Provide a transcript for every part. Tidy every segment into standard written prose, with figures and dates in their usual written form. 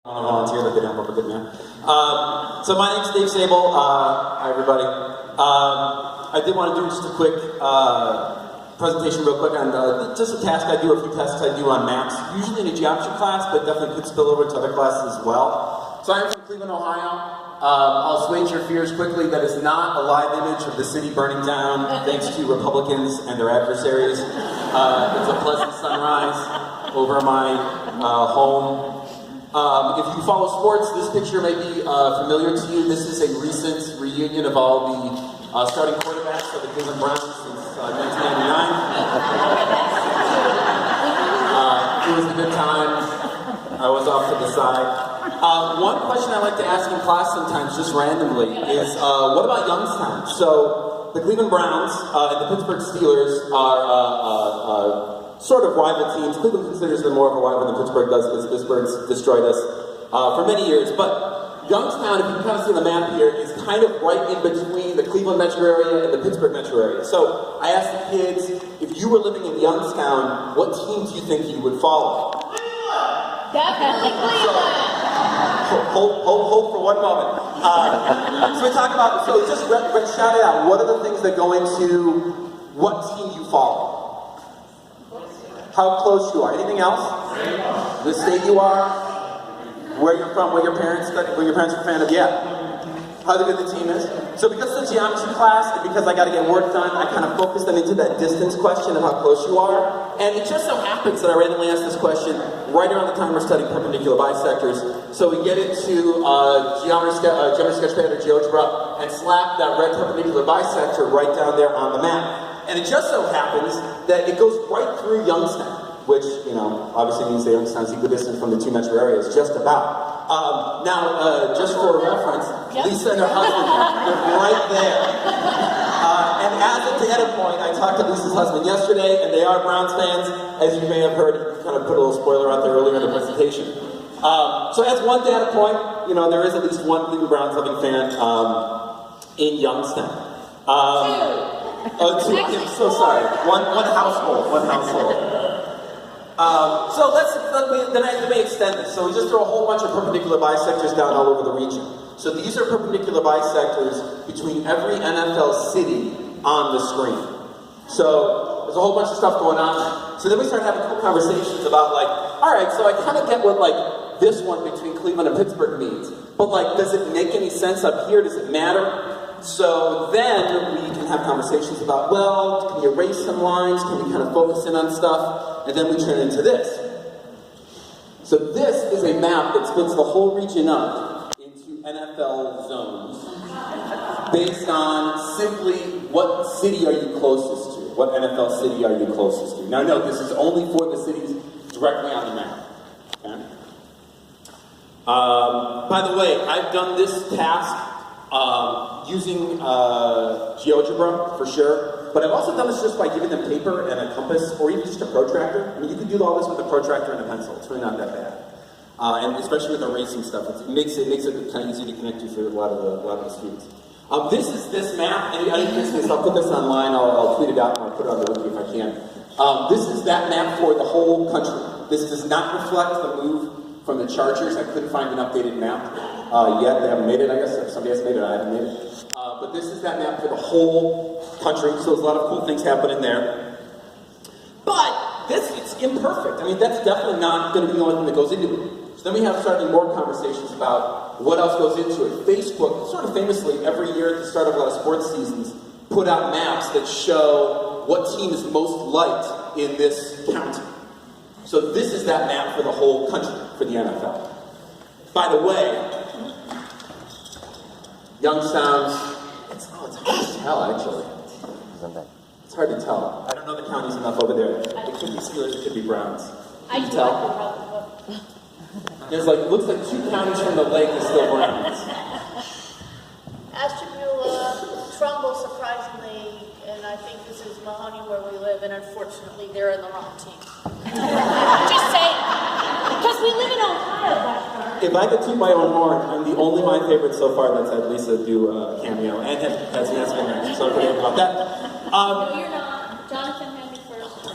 I volunteer that they don't look a good man. So my name's Dave Sabol. Hi everybody. I did want to do just a quick presentation real quick on just a task I do, a few tasks I do on maps, usually in a geometry class, but definitely could spill over to other classes as well. So I'm from Cleveland, Ohio. I'll assuage your fears quickly that is not a live image of the city burning down thanks to Republicans and their adversaries. It's a pleasant sunrise over my home. If you follow sports, this picture may be familiar to you. This is a recent reunion of all the starting quarterbacks of the Cleveland Browns since 1999. It was a good time. I was off to the side. One question I like to ask in class sometimes, just randomly, is what about Youngstown? So the Cleveland Browns and the Pittsburgh Steelers are sort of rival teams. Cleveland considers them more of a rival than Pittsburgh does because Pittsburgh's destroyed us for many years. But Youngstown, if you can kind of see the map here, is kind of right in between the Cleveland metro area and the Pittsburgh metro area. So I asked the kids, if you were living in Youngstown, what team do you think you would follow? Cleveland! Definitely Cleveland! Hold for one moment. So we talk about, so just shout it out. What are the things that go into what team you follow? How close you are. Anything else? The state you are, where you're from, where your parents are a fan of. Yeah. How good the team is. So because it's a geometry class, and because I got to get work done, I kind of focus them into that distance question of how close you are. And it just so happens that I randomly asked this question right around the time we're studying perpendicular bisectors. So we get into geometry sketchpad or GeoGebra and slap that red perpendicular bisector right down there on the map. And it just so happens that it goes right through Youngstown, which, you know, obviously means that Youngstown's equidistant from the two metro areas, just about. Now, just for reference, Lisa and her husband live right there. And as a data point, I talked to Lisa's husband yesterday, and they are Browns fans. As you may have heard, he kind of put a little spoiler out there earlier in the presentation. So as one data point, you know, there is at least one Cleveland Browns loving fan in Youngstown. Two. I'm so sorry. One household. So let me extend this. So we just throw a whole bunch of perpendicular bisectors down all over the region. So these are perpendicular bisectors between every NFL city on the screen. So there's a whole bunch of stuff going on. So then we start having cool conversations about like, all right, so I kind of get what like this one between Cleveland and Pittsburgh means. But like, does it make any sense up here? Does it matter? So then we can have conversations about, well, can you erase some lines? Can we kind of focus in on stuff? And then we turn into this. So this is a map that splits the whole region up into NFL zones based on simply what city are you closest to? What NFL city are you closest to? Now note, this is only for the cities directly on the map. Okay? By the way, I've done this task using GeoGebra for sure, but I've also done this just by giving them paper and a compass, or even just a protractor. I mean, you can do all this with a protractor and a pencil. It's really not that bad, and especially with erasing stuff, it makes it kind of easy to connect to for a lot of the students. This is this map, and I didn't fix this. I'll put this online. I'll tweet it out and I'll put it on the wiki if I can. This is that map for the whole country. This does not reflect the move from the Chargers. I couldn't find an updated map yet. They haven't made it, I guess. If somebody has made it, I haven't made it. But this is that map for the whole country, so there's a lot of cool things happening there. But it's imperfect. I mean, that's definitely not going to be the only thing that goes into it. So then we have starting more conversations about what else goes into it. Facebook, sort of famously, every year at the start of a lot of sports seasons, put out maps that show what team is most liked in this county. So this is that map for the whole country, for the NFL. By the way, Youngstown's, it's hard to tell, actually. It's hard to tell. I don't know the counties enough over there. It could be Steelers, it could be Browns. Can you tell? There's like, looks like 2 counties from the lake is still Browns. Ashtabula, Trumbull, surprisingly, and I think this is Mahoney where we live, and unfortunately they're in the wrong team. Just saying. Because we live in Ohio. If I could toot my own horn, I'm the only MyFavorite so far that's had Lisa do a cameo, and has been there, so I'm forgetting about that. No, you're not. Jonathan had me first.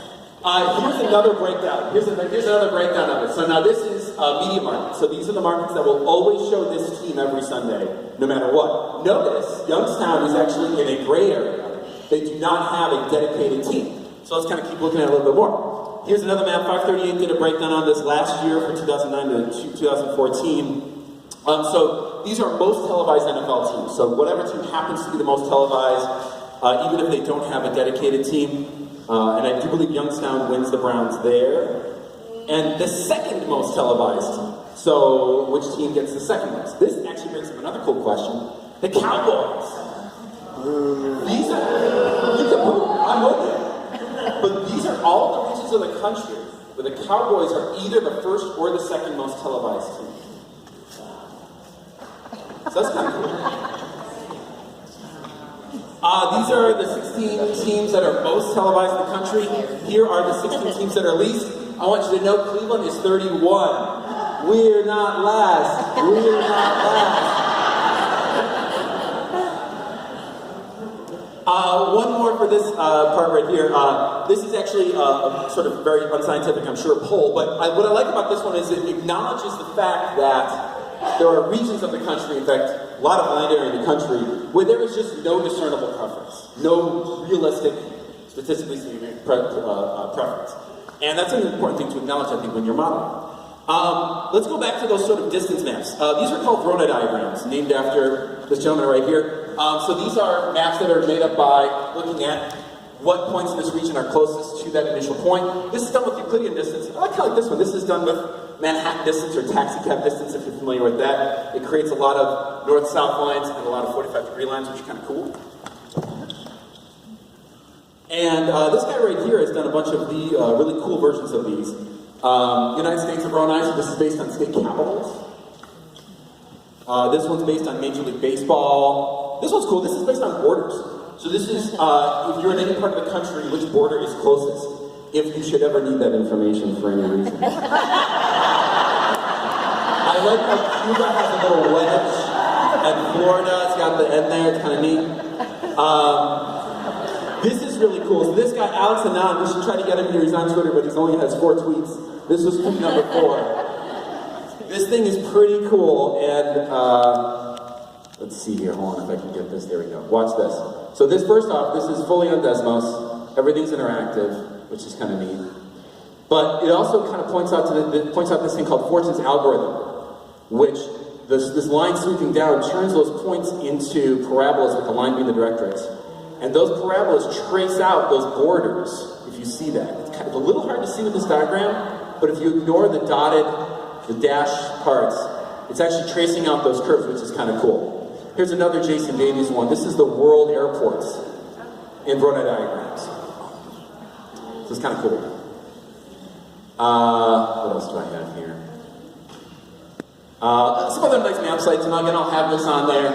Here's another breakdown. Here's another breakdown of it. So now this is media markets. So these are the markets that will always show this team every Sunday, no matter what. Notice, Youngstown is actually in a gray area. They do not have a dedicated team. So let's kind of keep looking at it a little bit more. Here's another map. 538 did a breakdown on this last year for 2009 to 2014. So these are most televised NFL teams. So whatever team happens to be the most televised, even if they don't have a dedicated team. And I do believe Youngstown wins the Browns there. And the second most televised team. So which team gets the second most? This actually brings up another cool question. The Cowboys. These are, you can move, I'm with you. But these are all the regions of the country where the Cowboys are either the first or the second most televised team. So that's kind of cool. These are the 16 teams that are most televised in the country. Here are the 16 teams that are least. I want you to know Cleveland is 31. We're not last. We're not last. One more for this part right here. This is actually a sort of very unscientific, I'm sure, poll, but what I like about this one is it acknowledges the fact that there are regions of the country, in fact, a lot of land area in the country, where there is just no discernible preference. No realistic, statistically significant preference. And that's an important thing to acknowledge, I think, when you're modeling. Let's go back to those sort of distance maps. These are called Verona diagrams, named after this gentleman right here. So these are maps that are made up by looking at what points in this region are closest to that initial point. This is done with Euclidean distance. I like this one. This is done with Manhattan distance or taxi cab distance, if you're familiar with that. It creates a lot of north-south lines and a lot of 45-degree lines, which is kind of cool. And this guy right here has done a bunch of the really cool versions of these. United States of Verona, this is based on state capitals. This one's based on Major League Baseball. This one's cool. This is based on borders. So this is, if you're in any part of the country, which border is closest, if you should ever need that information for any reason. I like how Cuba has a little wedge, and Florida's got the end there, it's kind of neat. This is really cool. So this guy, Alex Anand, we should try to get him here. He's on Twitter, but he only has 4 tweets. This was tweet number 4. This thing is pretty cool, and let's see here, hold on if I can get this, there we go. Watch this. So this, first off, this is fully on Desmos. Everything's interactive, which is kind of neat. But it also kind of points out this thing called Fortune's algorithm, which this line sweeping down turns those points into parabolas with the line being the directrix. And those parabolas trace out those borders, if you see that. It's kind of a little hard to see with this diagram, but if you ignore the dotted, the dashed parts, it's actually tracing out those curves, which is kind of cool. Here's another Jason Davies one. This is the world airports in Verona diagrams. So it's kind of cool. What else do I have here? Some other nice map sites, and again, I'll have this on there.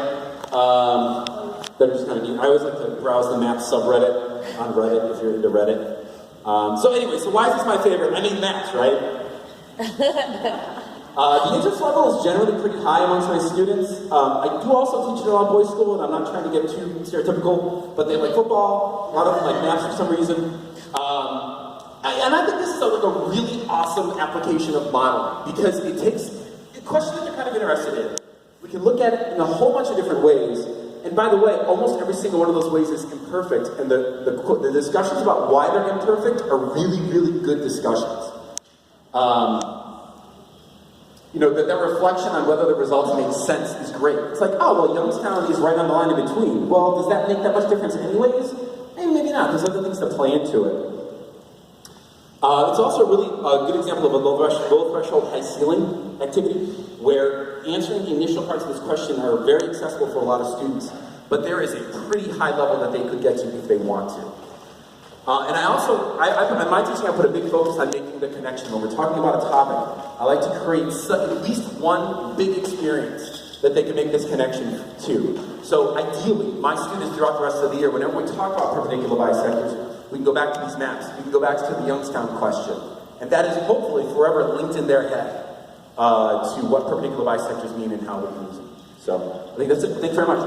That are just kind of neat. I always like to browse the map subreddit on Reddit, if you're into Reddit. So anyway, so why is this my favorite? I mean maps, right? The interest level is generally pretty high amongst my students. I do also teach at an all-boys school, and I'm not trying to get too stereotypical, but they like football, a lot of them like maps for some reason. And I think this is like a really awesome application of modeling, because it takes questions that you're kind of interested in. We can look at it in a whole bunch of different ways. And by the way, almost every single one of those ways is imperfect, and the discussions about why they're imperfect are really, really good discussions. That reflection on whether the results make sense is great. It's like, oh, well, Youngstown is right on the line in between. Well, does that make that much difference anyways? Maybe not. There's other things that play into it. It's also a really good example of a low threshold, high ceiling activity, where answering the initial parts of this question are very accessible for a lot of students, but there is a pretty high level that they could get to if they want to. And I also, in my teaching, I put a big focus on making the connection. When we're talking about a topic, I like to create at least one big experience that they can make this connection to. So ideally, my students throughout the rest of the year, whenever we talk about perpendicular bisectors, we can go back to these maps. We can go back to the Youngstown question. And that is hopefully forever linked in their head to what perpendicular bisectors mean and how we can use them. So I think that's it. Thanks very much.